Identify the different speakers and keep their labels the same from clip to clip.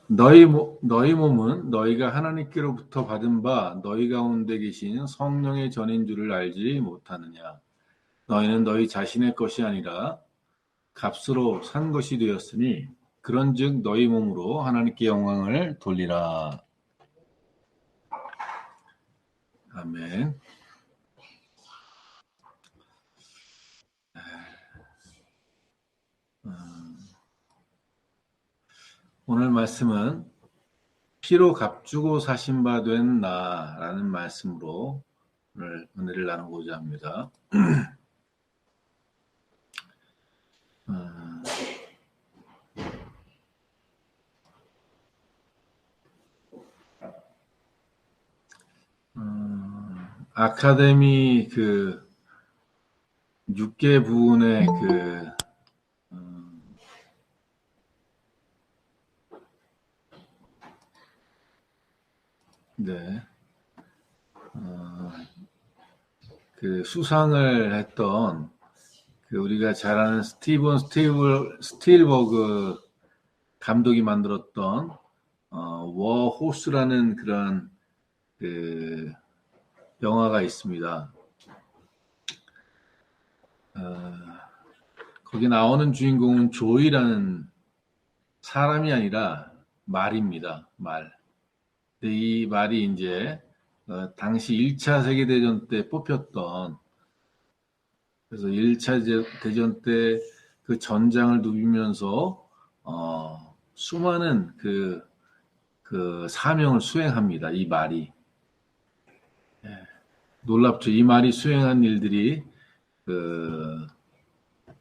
Speaker 1: 너희 몸은 너희가 하나님께로부터 받은 바 너희 가운데 계신 성령의 전인 줄을 알지 못하느냐. 너희는 너희 자신의 것이 아니라 값으로 산 것이 되었으니 그런즉 너희 몸으로 하나님께 영광을 돌리라. 아멘. 오늘 말씀은 피로 값주고 사신 바 된 나라는 말씀으로 오늘 은혜를 나누고자 합니다. 아카데미 6개 부분의 네, 수상을 했던 우리가 잘 아는 스티븐 스틸버그 감독이 만들었던 워 호스라는 그런 영화가 있습니다. 거기 나오는 주인공은 조이라는 사람이 아니라 말입니다. 말. 근데 이 말이 이제 당시 1차 세계대전 때 뽑혔던, 그래서 1차 대전 때 그 전장을 누비면서 수많은 그 사명을 수행합니다. 이 말이. 놀랍죠. 이 말이 수행한 일들이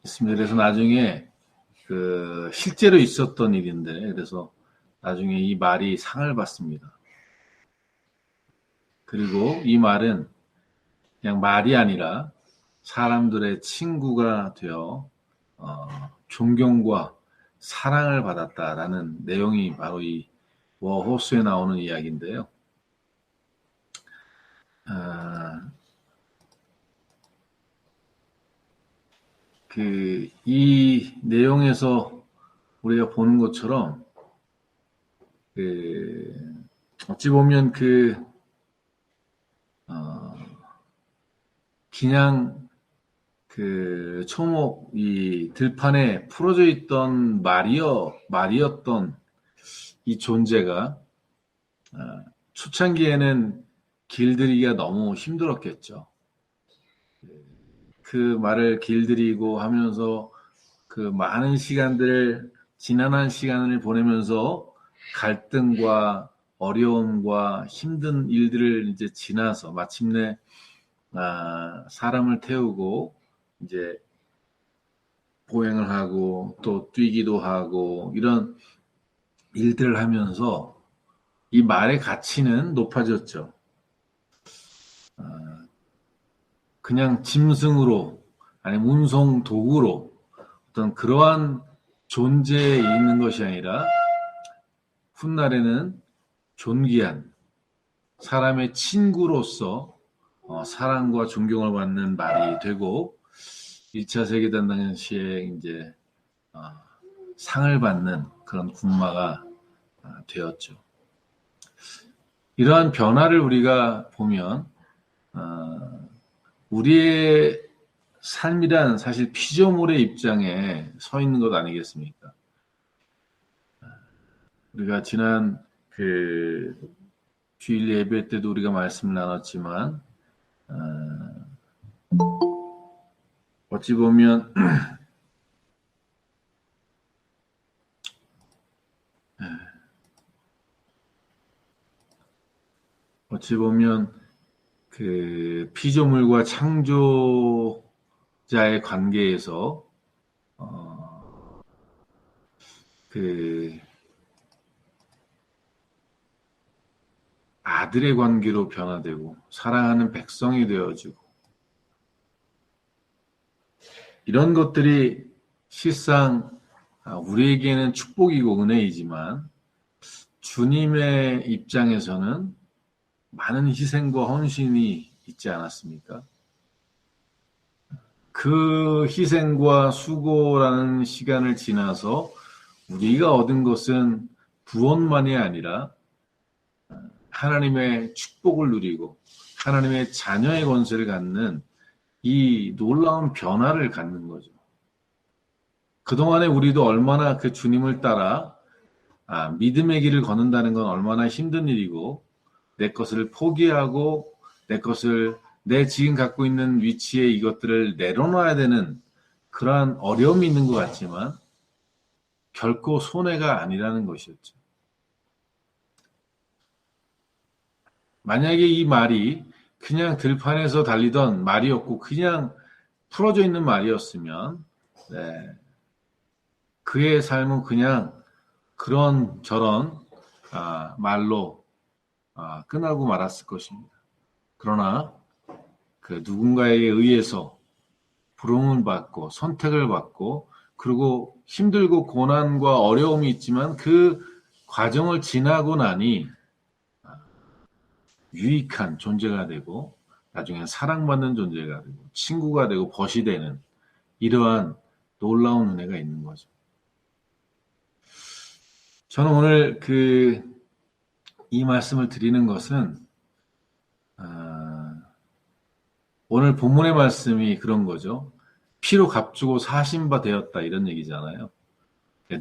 Speaker 1: 있습니다. 그래서 나중에 실제로 있었던 일인데, 그래서 나중에 이 말이 상을 받습니다. 그리고 이 말은 그냥 말이 아니라 사람들의 친구가 되어 존경과 사랑을 받았다라는 내용이 바로 이 워호스에 나오는 이야기인데요. 이 내용에서 우리가 보는 것처럼 어찌 보면 그냥 초목 이 들판에 풀어져 있던 말이었던 이 존재가 초창기에는 길들이기가 너무 힘들었겠죠. 그 말을 길들이고 하면서 많은 지난한 시간을 보내면서 갈등과 어려움과 힘든 일들을 이제 지나서 마침내 사람을 태우고 이제 보행을 하고 또 뛰기도 하고 이런 일들을 하면서 이 말의 가치는 높아졌죠. 그냥 짐승으로 아니면 운송 도구로 어떤 그러한 존재에 있는 것이 아니라 훗날에는 존귀한 사람의 친구로서 사랑과 존경을 받는 말이 되고 1차 세계대전 당시에 이제 상을 받는 그런 군마가 되었죠. 이러한 변화를 우리가 보면 우리의 삶이란 사실 피조물의 입장에 서 있는 것 아니겠습니까? 우리가 지난 주일 예배 때도 우리가 말씀을 나눴지만 어찌 보면 피조물과 창조자의 관계에서 아들의 관계로 변화되고 사랑하는 백성이 되어지고 이런 것들이 실상 우리에게는 축복이고 은혜이지만 주님의 입장에서는 많은 희생과 헌신이 있지 않았습니까? 그 희생과 수고라는 시간을 지나서 우리가 얻은 것은 구원만이 아니라 하나님의 축복을 누리고 하나님의 자녀의 권세를 갖는 이 놀라운 변화를 갖는 거죠. 그동안에 우리도 얼마나 그 주님을 따라 믿음의 길을 걷는다는 건 얼마나 힘든 일이고 내 것을 포기하고 내 지금 갖고 있는 위치에 이것들을 내려놔야 되는 그러한 어려움이 있는 것 같지만 결코 손해가 아니라는 것이었죠. 만약에 이 말이 그냥 들판에서 달리던 말이었고 그냥 풀어져 있는 말이었으면 네, 그의 삶은 그냥 그런 저런 말로 끝나고 말았을 것입니다. 그러나 그 누군가에게 의해서 부름을 받고 선택을 받고 그리고 힘들고 고난과 어려움이 있지만 그 과정을 지나고 나니 유익한 존재가 되고 나중에 사랑받는 존재가 되고 친구가 되고 벗이 되는 이러한 놀라운 은혜가 있는 거죠. 저는 오늘 이 말씀을 드리는 것은 오늘 본문의 말씀이 그런 거죠. 피로 값주고 사신 바 되었다 이런 얘기잖아요.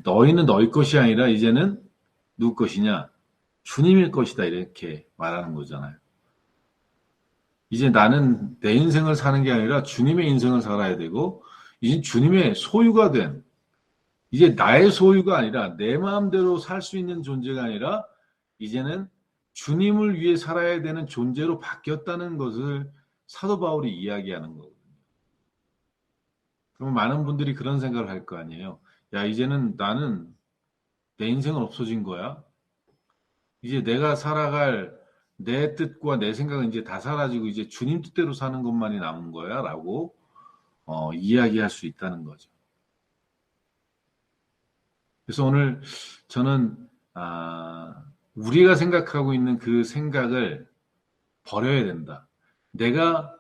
Speaker 1: 너희는 너희 것이 아니라 이제는 누구 것이냐? 주님일 것이다 이렇게 말하는 거잖아요. 이제 나는 내 인생을 사는 게 아니라 주님의 인생을 살아야 되고 이제 주님의 소유가 된 이제 나의 소유가 아니라 내 마음대로 살 수 있는 존재가 아니라 이제는 주님을 위해 살아야 되는 존재로 바뀌었다는 것을 사도 바울이 이야기하는 거거든요. 그럼 많은 분들이 그런 생각을 할 거 아니에요. 야, 이제는 나는 내 인생은 없어진 거야. 이제 내가 살아갈 내 뜻과 내 생각은 이제 다 사라지고 이제 주님 뜻대로 사는 것만이 남은 거야. 라고 이야기할 수 있다는 거죠. 그래서 오늘 저는 우리가 생각하고 있는 그 생각을 버려야 된다. 내가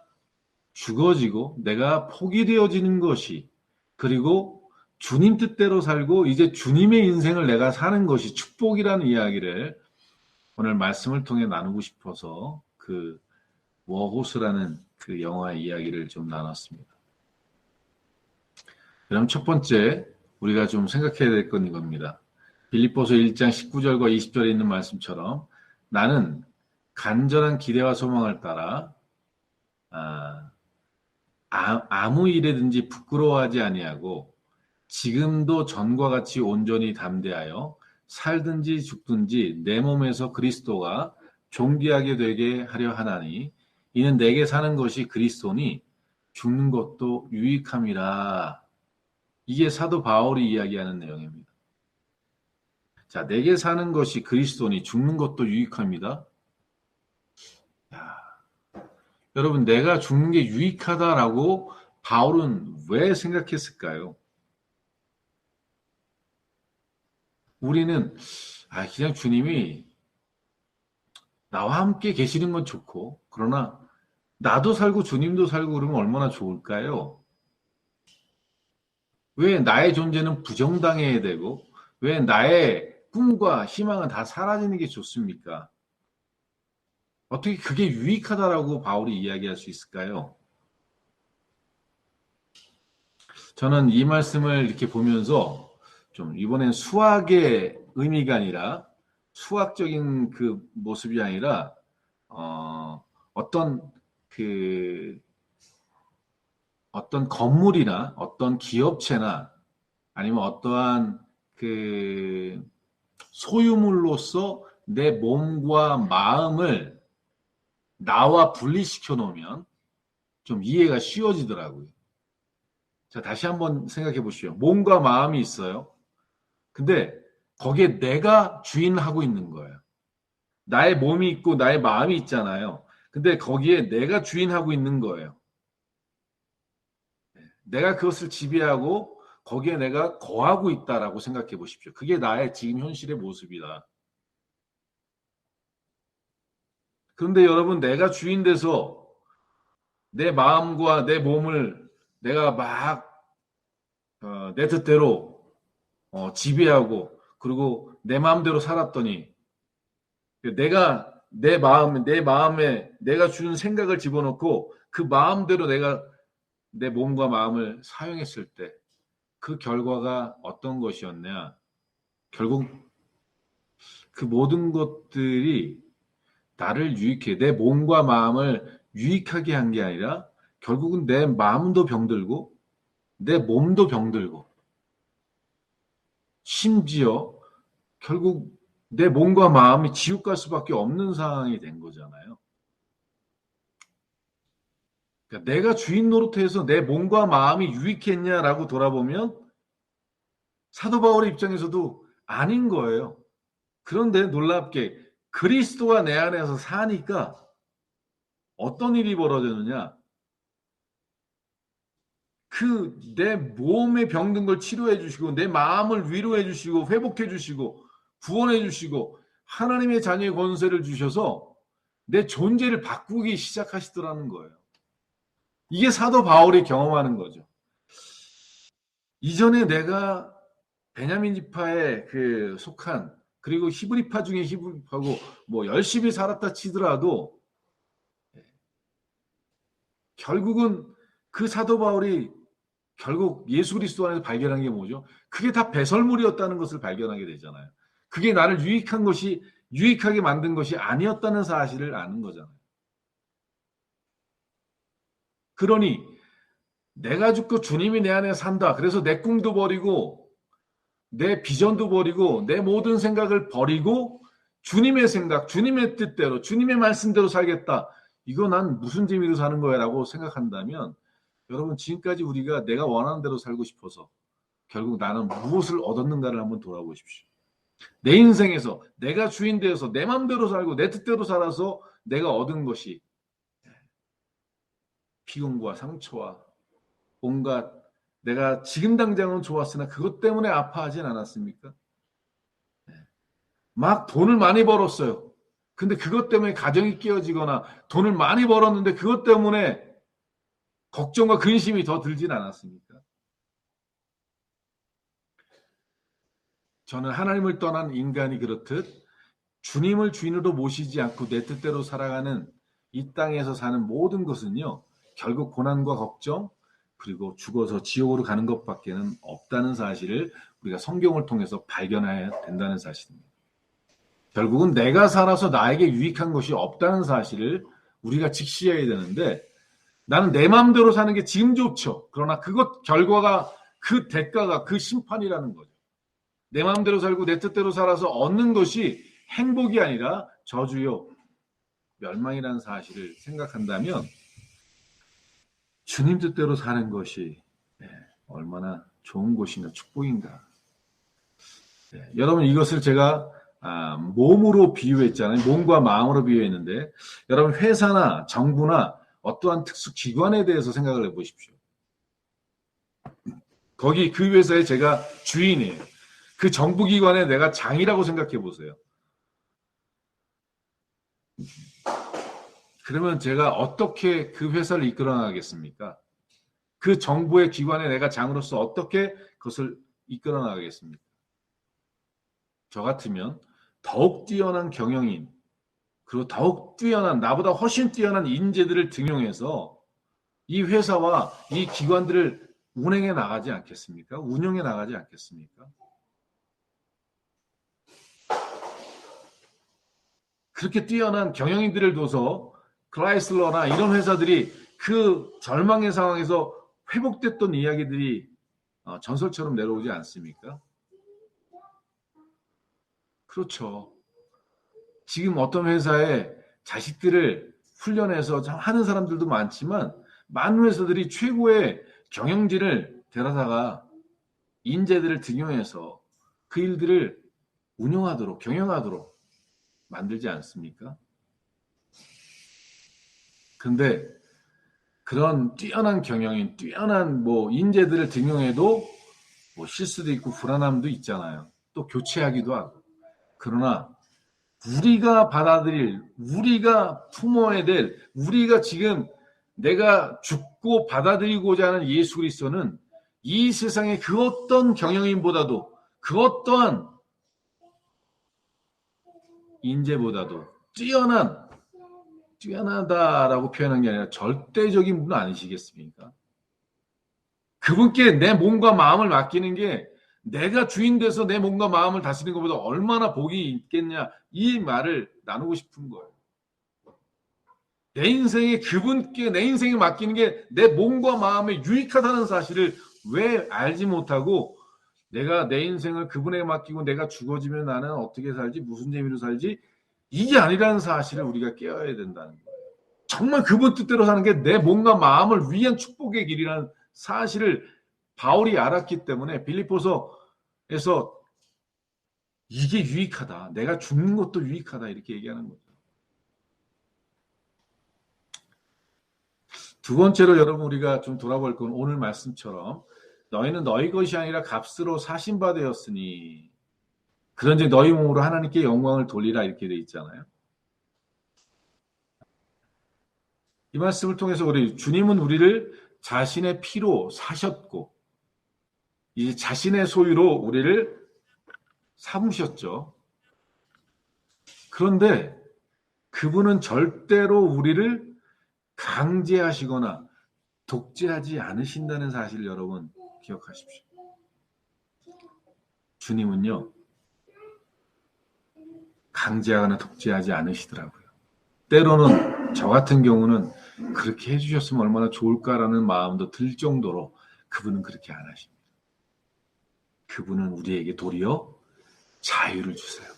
Speaker 1: 죽어지고 내가 포기되어지는 것이 그리고 주님 뜻대로 살고 이제 주님의 인생을 내가 사는 것이 축복이라는 이야기를 오늘 말씀을 통해 나누고 싶어서 그 워호스라는 그 영화의 이야기를 좀 나눴습니다. 그럼 첫 번째 우리가 좀 생각해야 될 건 이겁니다. 빌립보서 1장 19절과 20절에 있는 말씀처럼 나는 간절한 기대와 소망을 따라 아무 일에든지 부끄러워하지 아니하고 지금도 전과 같이 온전히 담대하여 살든지 죽든지 내 몸에서 그리스도가 존귀하게 되게 하려 하나니 이는 내게 사는 것이 그리스도니 죽는 것도 유익함이라. 이게 사도 바울이 이야기하는 내용입니다. 자, 내게 사는 것이 그리스도니 죽는 것도 유익합니다. 야, 여러분, 내가 죽는 게 유익하다라고 바울은 왜 생각했을까요? 우리는 그냥 주님이 나와 함께 계시는 건 좋고 그러나 나도 살고 주님도 살고 그러면 얼마나 좋을까요? 왜 나의 존재는 부정당해야 되고 왜 나의 꿈과 희망은 다 사라지는 게 좋습니까? 어떻게 그게 유익하다라고 바울이 이야기할 수 있을까요? 저는 이 말씀을 이렇게 보면서 좀 이번엔 수학의 의미가 아니라 수학적인 그 모습이 아니라 어떤 어떤 건물이나 어떤 기업체나 아니면 어떠한 그 소유물로서 내 몸과 마음을 나와 분리시켜 놓으면 좀 이해가 쉬워지더라고요. 자, 다시 한번 생각해 보시오. 몸과 마음이 있어요. 근데 거기에 내가 주인하고 있는 거예요. 나의 몸이 있고 나의 마음이 있잖아요. 근데 거기에 내가 주인하고 있는 거예요. 내가 그것을 지배하고 거기에 내가 거하고 있다라고 생각해 보십시오. 그게 나의 지금 현실의 모습이다. 그런데 여러분, 내가 주인 돼서 내 마음과 내 몸을 내가 막 내 뜻대로 지배하고 그리고 내 마음대로 살았더니 내가 내 마음에 내가 주는 생각을 집어넣고 그 마음대로 내가 내 몸과 마음을 사용했을 때 그 결과가 어떤 것이었냐? 결국 그 모든 것들이 나를 유익해 내 몸과 마음을 유익하게 한 게 아니라 결국은 내 마음도 병들고 내 몸도 병들고 심지어 결국 내 몸과 마음이 지옥 갈 수밖에 없는 상황이 된 거잖아요. 그러니까 내가 주인 노릇해서 내 몸과 마음이 유익했냐라고 돌아보면 사도 바울의 입장에서도 아닌 거예요. 그런데 놀랍게 그리스도가 내 안에서 사니까 어떤 일이 벌어졌느냐? 그 내 몸에 병든 걸 치료해 주시고 내 마음을 위로해 주시고 회복해 주시고 구원해 주시고 하나님의 자녀의 권세를 주셔서 내 존재를 바꾸기 시작하시더라는 거예요. 이게 사도 바울이 경험하는 거죠. 이전에 내가 베냐민 지파에 속한 그리고 히브리파 중에 히브리파고 뭐 열심히 살았다 치더라도 결국은 그 사도 바울이 결국 예수 그리스도 안에서 발견한 게 뭐죠? 그게 다 배설물이었다는 것을 발견하게 되잖아요. 그게 나를 유익하게 만든 것이 아니었다는 사실을 아는 거잖아요. 그러니 내가 죽고 주님이 내 안에 산다. 그래서 내 꿈도 버리고 내 비전도 버리고 내 모든 생각을 버리고 주님의 생각, 주님의 뜻대로, 주님의 말씀대로 살겠다. 이거 난 무슨 재미로 사는 거야 라고 생각한다면 여러분 지금까지 우리가 내가 원하는 대로 살고 싶어서 결국 나는 무엇을 얻었는가를 한번 돌아보십시오. 내 인생에서 내가 주인 되어서 내 마음대로 살고 내 뜻대로 살아서 내가 얻은 것이 피곤과 상처와 온갖 내가 지금 당장은 좋았으나 그것 때문에 아파하진 않았습니까? 막 돈을 많이 벌었어요. 근데 그것 때문에 가정이 깨어지거나 돈을 많이 벌었는데 그것 때문에 걱정과 근심이 더 들진 않았습니까? 저는 하나님을 떠난 인간이 그렇듯 주님을 주인으로 모시지 않고 내 뜻대로 살아가는 이 땅에서 사는 모든 것은요. 결국 고난과 걱정 그리고 죽어서 지옥으로 가는 것밖에는 없다는 사실을 우리가 성경을 통해서 발견해야 된다는 사실입니다. 결국은 내가 살아서 나에게 유익한 것이 없다는 사실을 우리가 직시해야 되는데 나는 내 마음대로 사는 게 지금 좋죠. 그러나 그것 결과가 그 대가가 그 심판이라는 거죠. 내 마음대로 살고 내 뜻대로 살아서 얻는 것이 행복이 아니라 저주요 멸망이라는 사실을 생각한다면 주님 뜻대로 사는 것이 얼마나 좋은 것이나 축복인가. 여러분 이것을 제가 몸으로 비유했잖아요. 몸과 마음으로 비유했는데 여러분 회사나 정부나 어떠한 특수기관에 대해서 생각을 해보십시오. 거기 그 회사에 제가 주인이에요. 그 정부기관에 내가 장이라고 생각해 보세요. 그러면 제가 어떻게 그 회사를 이끌어 나가겠습니까? 그 정부의 기관에 내가 장으로서 어떻게 그것을 이끌어 나가겠습니까? 저 같으면 더욱 뛰어난 경영인 그리고 더욱 뛰어난 나보다 훨씬 뛰어난 인재들을 등용해서 이 회사와 이 기관들을 운행해 나가지 않겠습니까? 운영해 나가지 않겠습니까? 그렇게 뛰어난 경영인들을 둬서 크라이슬러나 이런 회사들이 그 절망의 상황에서 회복됐던 이야기들이 전설처럼 내려오지 않습니까? 그렇죠. 지금 어떤 회사에 자식들을 훈련해서 하는 사람들도 많지만 많은 회사들이 최고의 경영진을 데려다가 인재들을 등용해서 그 일들을 운영하도록 경영하도록 만들지 않습니까? 근데 그런 뛰어난 경영인, 뛰어난 인재들을 등용해도 실수도 있고 불안함도 있잖아요. 또 교체하기도 하고. 그러나 우리가 받아들일, 우리가 품어야 될, 우리가 지금 내가 죽고 받아들이고자 하는 예수 그리스도는 이 세상의 그 어떤 경영인보다도 그것 또한 인재보다도 뛰어나다라고 표현한 게 아니라 절대적인 분은 아니시겠습니까? 그분께 내 몸과 마음을 맡기는 게 내가 주인 돼서 내 몸과 마음을 다스리는 것보다 얼마나 복이 있겠냐, 이 말을 나누고 싶은 거예요. 내 인생에 그분께 내 인생을 맡기는 게 내 몸과 마음에 유익하다는 사실을 왜 알지 못하고 내가 내 인생을 그분에게 맡기고 내가 죽어지면 나는 어떻게 살지, 무슨 재미로 살지, 이게 아니라는 사실을 우리가 깨어야 된다는 거예요. 정말 그분 뜻대로 사는 게 내 몸과 마음을 위한 축복의 길이라는 사실을 바울이 알았기 때문에 빌립보서에서 이게 유익하다, 내가 죽는 것도 유익하다, 이렇게 얘기하는 거죠. 두 번째로 여러분, 우리가 좀 돌아볼 건 오늘 말씀처럼 너희는 너희 것이 아니라 값으로 사신 바 되었으니 그런즉 너희 몸으로 하나님께 영광을 돌리라, 이렇게 돼 있잖아요. 이 말씀을 통해서 주님은 우리를 자신의 피로 사셨고 이제 자신의 소유로 우리를 삼으셨죠. 그런데 그분은 절대로 우리를 강제하시거나 독재하지 않으신다는 사실을 여러분 기억하십시오. 주님은요, 강제하거나 독재하지 않으시더라고요. 때로는 저 같은 경우는 그렇게 해주셨으면 얼마나 좋을까라는 마음도 들 정도로 그분은 그렇게 안 하십니다. 그분은 우리에게 도리어 자유를 주세요.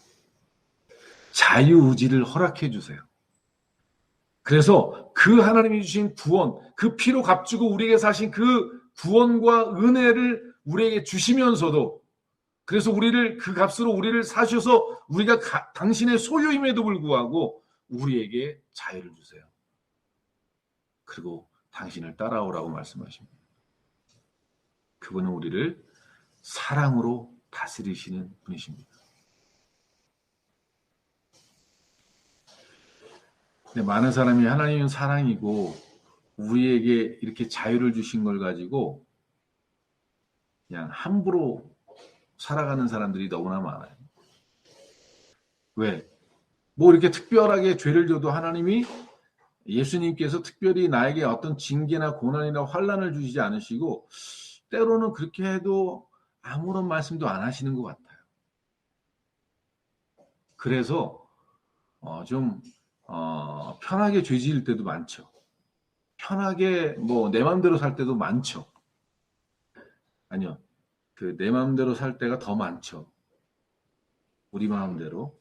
Speaker 1: 자유의지를 허락해 주세요. 그래서 그 하나님이 주신 구원, 그 피로 값주고 우리에게 사신 그 구원과 은혜를 우리에게 주시면서도, 그래서 우리를 그 값으로 우리를 사셔서 우리가 당신의 소유임에도 불구하고 우리에게 자유를 주세요. 그리고 당신을 따라오라고 말씀하십니다. 그분은 우리를 사랑으로 다스리시는 분이십니다. 근데 많은 사람이 하나님은 사랑이고 우리에게 이렇게 자유를 주신 걸 가지고 그냥 함부로 살아가는 사람들이 너무나 많아요. 왜? 뭐 이렇게 특별하게 죄를 져도 하나님이, 예수님께서 특별히 나에게 어떤 징계나 고난이나 환난을 주시지 않으시고 때로는 그렇게 해도 아무런 말씀도 안 하시는 것 같아요. 그래서 좀 편하게 죄 지을 때도 많죠. 편하게 뭐 내 마음대로 살 때도 많죠. 아니요. 내 마음대로 살 때가 더 많죠. 우리 마음대로.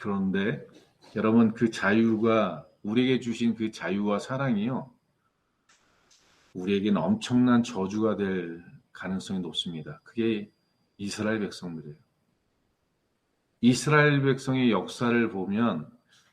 Speaker 1: 그런데 여러분, 그 자유가, 우리에게 주신 그 자유와 사랑이요, 우리에게는 엄청난 저주가 될 가능성이 높습니다. 그게 이스라엘 백성들이에요. 이스라엘 백성의 역사를 보면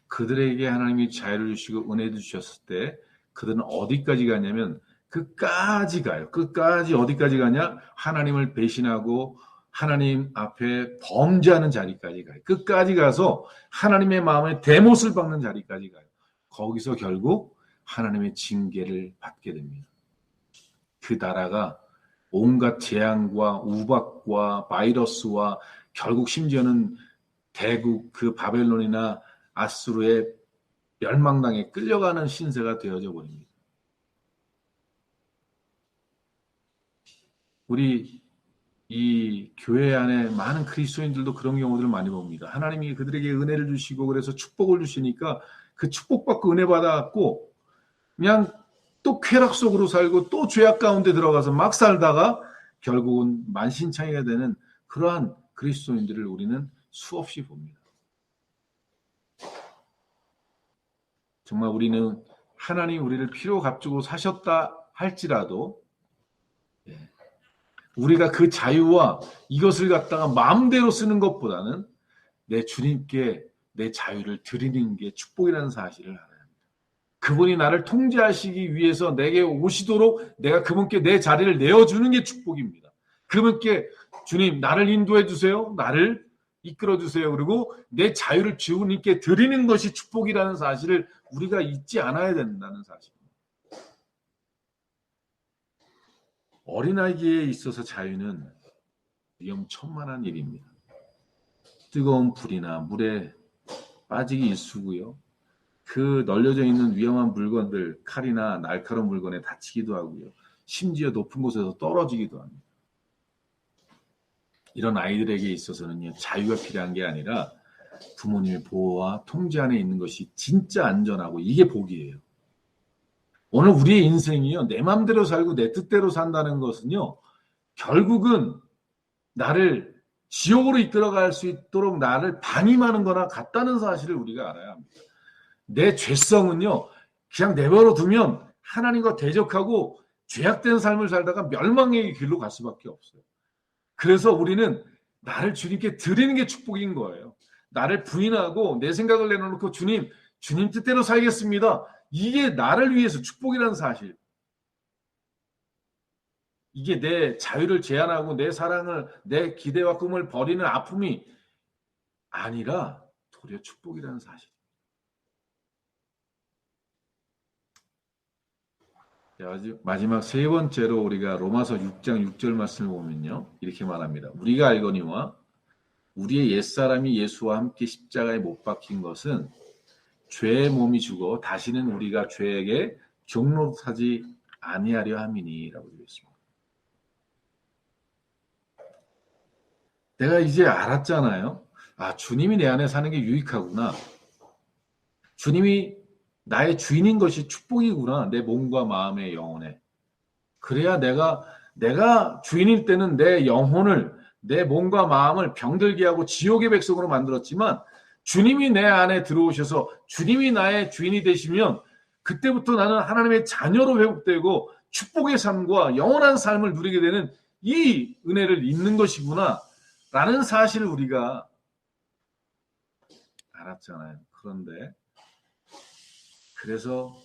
Speaker 1: 그들에게 하나님이 자유를 주시고 은혜를 주셨을 때 그들은 어디까지 가냐면 끝까지 가요. 끝까지 어디까지 가냐? 하나님을 배신하고 하나님 앞에 범죄하는 자리까지 가요. 끝까지 가서 하나님의 마음에 대못을 박는 자리까지 가요. 거기서 결국 하나님의 징계를 받게 됩니다. 그 나라가 온갖 재앙과 우박과 바이러스와 결국 심지어는 대국 그 바벨론이나 아수르의 멸망당에 끌려가는 신세가 되어져 버립니다. 우리 이 교회 안에 많은 그리스도인들도 그런 경우들을 많이 봅니다. 하나님이 그들에게 은혜를 주시고 그래서 축복을 주시니까 그 축복받고 은혜 받아갖고 그냥 또 쾌락 속으로 살고 또 죄악 가운데 들어가서 막 살다가 결국은 만신창이가 되는 그러한 그리스도인들을 우리는 수없이 봅니다. 정말 우리는 하나님 우리를 피로 값주고 사셨다 할지라도 우리가 그 자유와 이것을 갖다가 마음대로 쓰는 것보다는 내 주님께 내 자유를 드리는 게 축복이라는 사실을 알아야 합니다. 그분이 나를 통제하시기 위해서 내게 오시도록 내가 그분께 내 자리를 내어주는 게 축복입니다. 그분께 주님 나를 인도해 주세요. 나를 이끌어 주세요. 그리고 내 자유를 주님께 드리는 것이 축복이라는 사실을 우리가 잊지 않아야 된다는 사실입니다. 어린아이에 있어서 자유는 위험천만한 일입니다. 뜨거운 불이나 물에 빠지기 일쑤고요. 그 널려져 있는 위험한 물건들, 칼이나 날카로운 물건에 다치기도 하고요. 심지어 높은 곳에서 떨어지기도 합니다. 이런 아이들에게 있어서는요, 자유가 필요한 게 아니라 부모님의 보호와 통제 안에 있는 것이 진짜 안전하고 이게 복이에요. 오늘 우리의 인생이요, 내 맘대로 살고 내 뜻대로 산다는 것은요, 결국은 나를 지옥으로 이끌어갈 수 있도록 나를 방임하는 거나 같다는 사실을 우리가 알아야 합니다. 내 죄성은요, 그냥 내버려 두면 하나님과 대적하고 죄악된 삶을 살다가 멸망의 길로 갈 수밖에 없어요. 그래서 우리는 나를 주님께 드리는 게 축복인 거예요. 나를 부인하고 내 생각을 내놓고 주님 뜻대로 살겠습니다. 이게 나를 위해서 축복이라는 사실. 이게 내 자유를 제한하고 내 사랑을, 내 기대와 꿈을 버리는 아픔이 아니라 도리어 축복이라는 사실. 마지막 세 번째로 우리가 로마서 6장 6절 말씀을 보면요. 이렇게 말합니다. 우리가 알거니와 우리의 옛사람이 예수와 함께 십자가에 못 박힌 것은 죄의 몸이 죽어 다시는 우리가 죄에게 종노릇하지 아니하려 함이니라고 되어 있습니다. 내가 이제 알았잖아요. 아, 주님이 내 안에 사는 게 유익하구나. 주님이 나의 주인인 것이 축복이구나. 내 몸과 마음의 영혼에. 그래야 내가 주인일 때는 내 영혼을, 내 몸과 마음을 병들게 하고 지옥의 백성으로 만들었지만 주님이 내 안에 들어오셔서 주님이 나의 주인이 되시면 그때부터 나는 하나님의 자녀로 회복되고 축복의 삶과 영원한 삶을 누리게 되는 이 은혜를 입는 것이구나 라는 사실을 우리가 알았잖아요. 그런데 그래서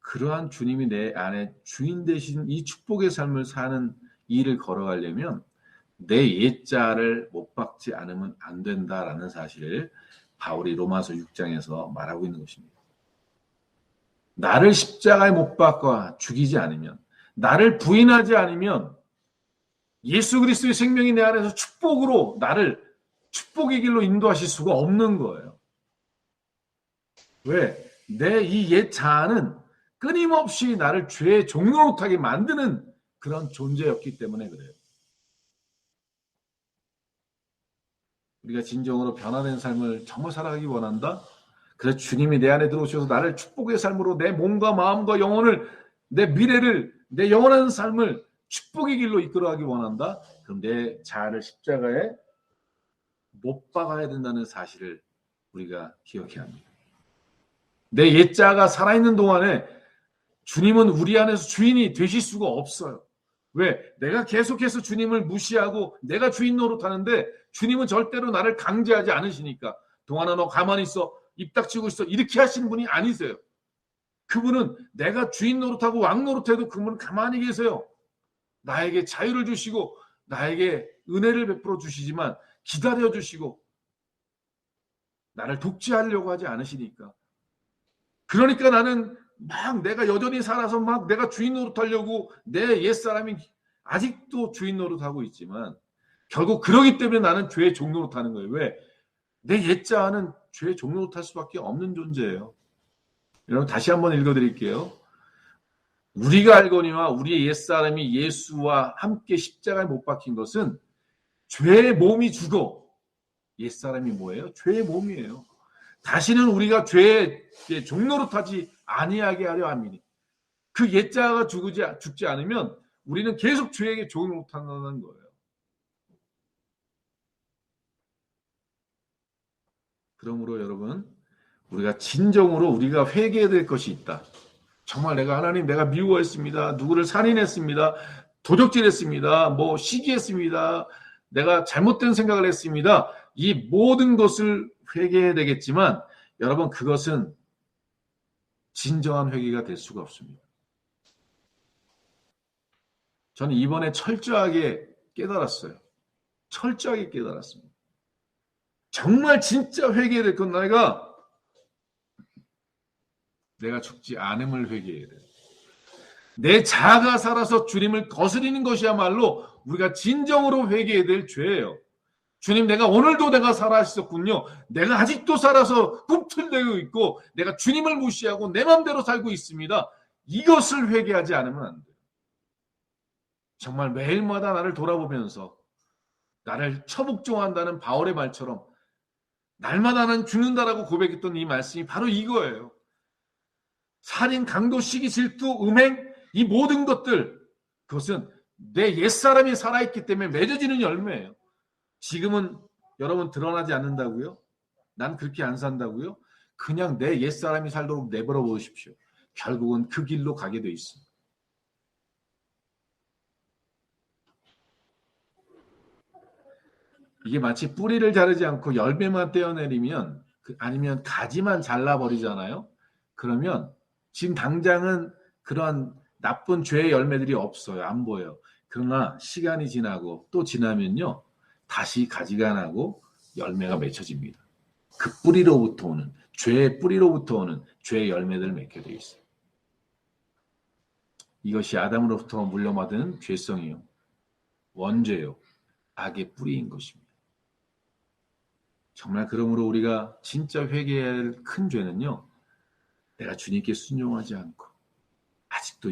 Speaker 1: 그러한 주님이 내 안에 주인 되신 이 축복의 삶을 사는 일을 걸어가려면 내 옛자를 못 박지 않으면 안 된다라는 사실을 바울이 로마서 6장에서 말하고 있는 것입니다. 나를 십자가에 못 박아 죽이지 않으면, 나를 부인하지 않으면 예수 그리스도의 생명이 내 안에서 축복으로 나를 축복의 길로 인도하실 수가 없는 거예요. 왜? 내 이 옛 자아는 끊임없이 나를 죄의 종노릇하게 만드는 그런 존재였기 때문에 그래요. 우리가 진정으로 변화된 삶을 정말 살아가기 원한다? 그래서 주님이 내 안에 들어오셔서 나를 축복의 삶으로 내 몸과 마음과 영혼을, 내 미래를, 내 영원한 삶을 축복의 길로 이끌어가기 원한다? 그럼 내 자아를 십자가에 못 박아야 된다는 사실을 우리가 기억해야 합니다. 내 옛자가 살아있는 동안에 주님은 우리 안에서 주인이 되실 수가 없어요. 왜? 내가 계속해서 주님을 무시하고 내가 주인 노릇하는데 주님은 절대로 나를 강제하지 않으시니까 동안아 너 가만히 있어. 입 닥치고 있어. 이렇게 하시는 분이 아니세요. 그분은 내가 주인 노릇하고 왕 노릇해도 그분은 가만히 계세요. 나에게 자유를 주시고 나에게 은혜를 베풀어 주시지만 기다려 주시고 나를 독재하려고 하지 않으시니까. 그러니까 나는 막 내가 여전히 살아서 막 내가 주인 노릇하려고 내 옛사람이 아직도 주인 노릇하고 있지만 결국 그러기 때문에 나는 죄의 종노릇하는 거예요. 왜? 내 옛자아는 죄의 종노릇할 수밖에 없는 존재예요. 여러분 다시 한번 읽어드릴게요. 우리가 알거니와 우리의 옛사람이 예수와 함께 십자가에 못 박힌 것은 죄의 몸이 죽어. 옛사람이 뭐예요? 죄의 몸이에요. 다시는 우리가 죄의 종노릇하지 아니하게 하려 함이니. 그 옛자가 죽지 않으면 우리는 계속 죄에게 종노릇한다는 거예요. 그러므로 여러분 우리가 진정으로 우리가 회개해야 될 것이 있다. 정말 내가 미워했습니다. 누구를 살인했습니다. 도적질했습니다. 뭐 시기했습니다. 내가 잘못된 생각을 했습니다. 이 모든 것을 회개해야 되겠지만 여러분 그것은 진정한 회개가 될 수가 없습니다. 저는 이번에 철저하게 깨달았어요. 철저하게 깨달았습니다. 정말 진짜 회개해야 될 건 내가 죽지 않음을 회개해야 돼요. 내 자아가 살아서 주님을 거스리는 것이야말로 우리가 진정으로 회개해야 될 죄예요. 주님, 내가 오늘도 내가 살아 있었군요. 내가 아직도 살아서 꿈틀대고 있고 내가 주님을 무시하고 내 마음대로 살고 있습니다. 이것을 회개하지 않으면 안 돼요. 정말 매일마다 나를 돌아보면서 나를 처복종한다는 바울의 말처럼 날마다 나는 죽는다라고 고백했던 이 말씀이 바로 이거예요. 살인, 강도, 시기, 질투, 음행, 이 모든 것들, 그것은 내 옛사람이 살아있기 때문에 맺어지는 열매예요. 지금은 여러분 드러나지 않는다고요? 난 그렇게 안 산다고요? 그냥 내 옛사람이 살도록 내버려 보십시오. 결국은 그 길로 가게 돼 있습니다. 이게 마치 뿌리를 자르지 않고 열매만 떼어내리면, 아니면 가지만 잘라버리잖아요. 그러면 지금 당장은 그런 나쁜 죄의 열매들이 없어요. 안 보여요. 그러나 시간이 지나고 또 지나면요, 다시 가지가 나고 열매가 맺혀집니다. 그 뿌리로부터 오는, 죄의 뿌리로부터 오는 죄의 열매들을 맺게 되어 있어요. 이것이 아담으로부터 물려받은 죄성이요, 원죄요, 악의 뿌리인 것입니다. 정말 그러므로 우리가 진짜 회개해야 할 큰 죄는요, 내가 주님께 순종하지 않고 아직도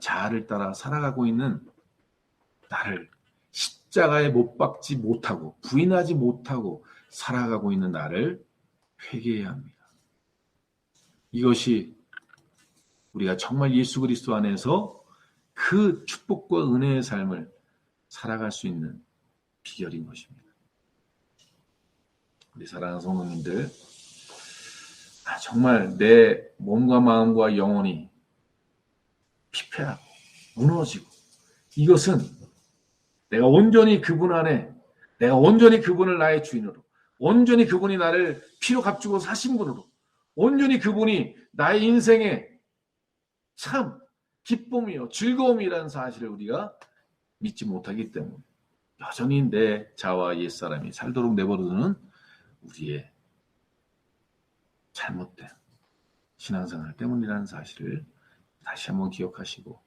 Speaker 1: 자아를 따라 살아가고 있는 나를 십자가에 못 박지 못하고 부인하지 못하고 살아가고 있는 나를 회개해야 합니다. 이것이 우리가 정말 예수 그리스도 안에서 그 축복과 은혜의 삶을 살아갈 수 있는 비결인 것입니다. 우리 사랑하는 성도님들, 정말 내 몸과 마음과 영혼이 피폐하고 무너지고, 이것은 내가 온전히 그분 안에, 내가 온전히 그분을 나의 주인으로, 온전히 그분이 나를 피로 값주고 사신 분으로, 온전히 그분이 나의 인생에 참 기쁨이요 즐거움이라는 사실을 우리가 믿지 못하기 때문에 여전히 내 자아와 옛사람이 살도록 내버려두는 우리의 잘못된 신앙생활 때문이라는 사실을 다시 한번 기억하시고,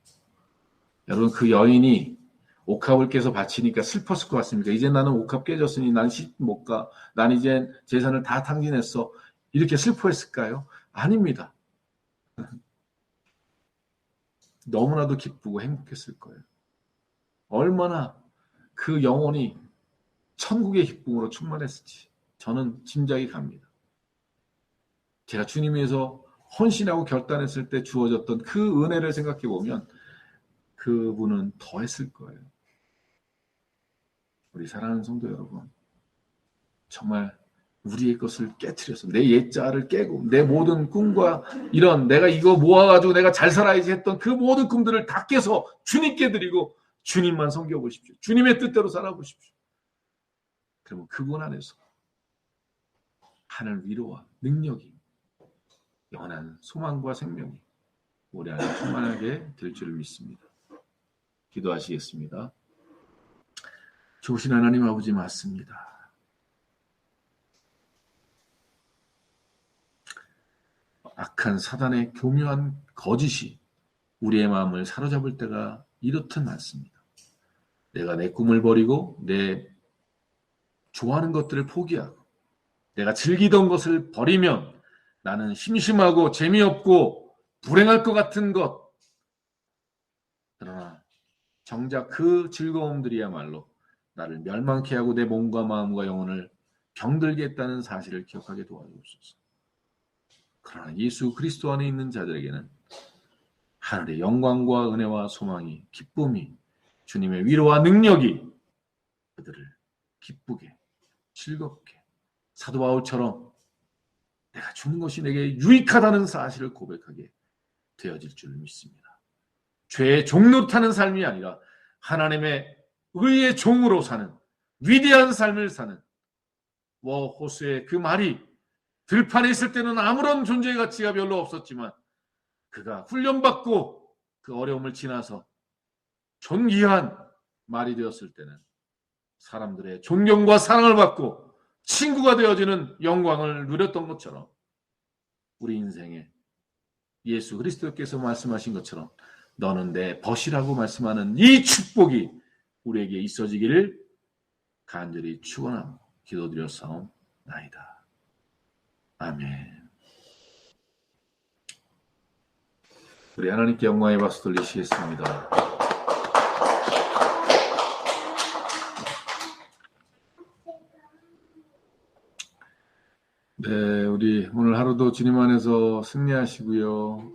Speaker 1: 여러분, 그 여인이 옥합을 깨서 바치니까 슬펐을 것 같습니까? 이제 나는 옥합 깨졌으니 난 집 못 가. 난 이제 재산을 다 탕진했어. 이렇게 슬퍼했을까요? 아닙니다. 너무나도 기쁘고 행복했을 거예요. 얼마나 그 영혼이 천국의 기쁨으로 충만했을지 저는 짐작이 갑니다. 제가 주님 위해서 헌신하고 결단했을 때 주어졌던 그 은혜를 생각해 보면 그분은 더 했을 거예요. 우리 사랑하는 성도 여러분, 정말 우리의 것을 깨트려서 내 옛자를 깨고 내 모든 꿈과 이런 내가 이거 모아가지고 내가 잘 살아야지 했던 그 모든 꿈들을 다 깨서 주님께 드리고 주님만 섬겨보십시오. 주님의 뜻대로 살아보십시오. 그러면 그분 안에서 하늘 위로와 능력이, 영원한 소망과 생명이 우리 안에 충만하게 될 줄 믿습니다. 기도하시겠습니다. 좋으신 하나님 아버지, 맞습니다. 악한 사단의 교묘한 거짓이 우리의 마음을 사로잡을 때가 이렇듯 많습니다. 내가 내 꿈을 버리고 내 좋아하는 것들을 포기하고 내가 즐기던 것을 버리면 나는 심심하고 재미없고 불행할 것 같은 것. 그러나 정작 그 즐거움들이야말로 나를 멸망케 하고 내 몸과 마음과 영혼을 병들게 했다는 사실을 기억하게 도와주옵소서. 그러나 예수 그리스도 안에 있는 자들에게는 하늘의 영광과 은혜와 소망이, 기쁨이, 주님의 위로와 능력이 그들을 기쁘게, 즐겁게, 사도 바울처럼 내가 주는 것이 내게 유익하다는 사실을 고백하게 되어질 줄 믿습니다. 죄의 종노릇하는 삶이 아니라 하나님의 의의 종으로 사는 위대한 삶을 사는, 호수의 그 말이 들판에 있을 때는 아무런 존재의 가치가 별로 없었지만 그가 훈련받고 그 어려움을 지나서 존귀한 말이 되었을 때는 사람들의 존경과 사랑을 받고 친구가 되어지는 영광을 누렸던 것처럼 우리 인생에 예수 그리스도께서 말씀하신 것처럼 너는 내 벗이라고 말씀하는 이 축복이 우리에게 있어지기를 간절히 축원하고 기도드렸사옵나이다. 아멘. 우리 하나님께 영광의 박수 돌리시겠습니다. 네, 우리 오늘 하루도 주님 안에서 승리하시고요.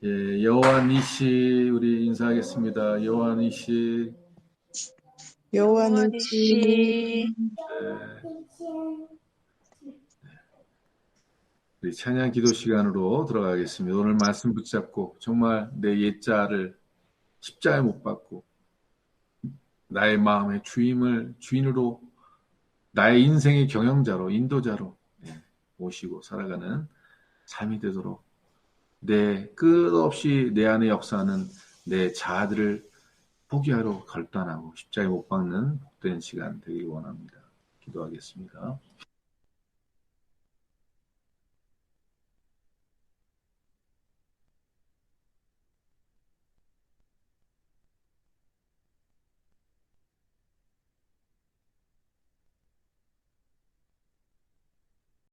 Speaker 1: 예, 여호와니 씨 우리 인사하겠습니다. 여호와니 씨.
Speaker 2: 여호와니 씨.
Speaker 1: 우리 찬양 기도 시간으로 들어가겠습니다. 오늘 말씀 붙잡고 정말 내 옛자를 십자가에 못 박고 나의 마음의 주인으로 나의 인생의 경영자로 인도자로 모시고 살아가는 삶이 되도록 끝없이 내 안에 역사하는 내 자아들을 포기하러 결단하고 십자가에 못 박는 복된 시간 되길 원합니다. 기도하겠습니다.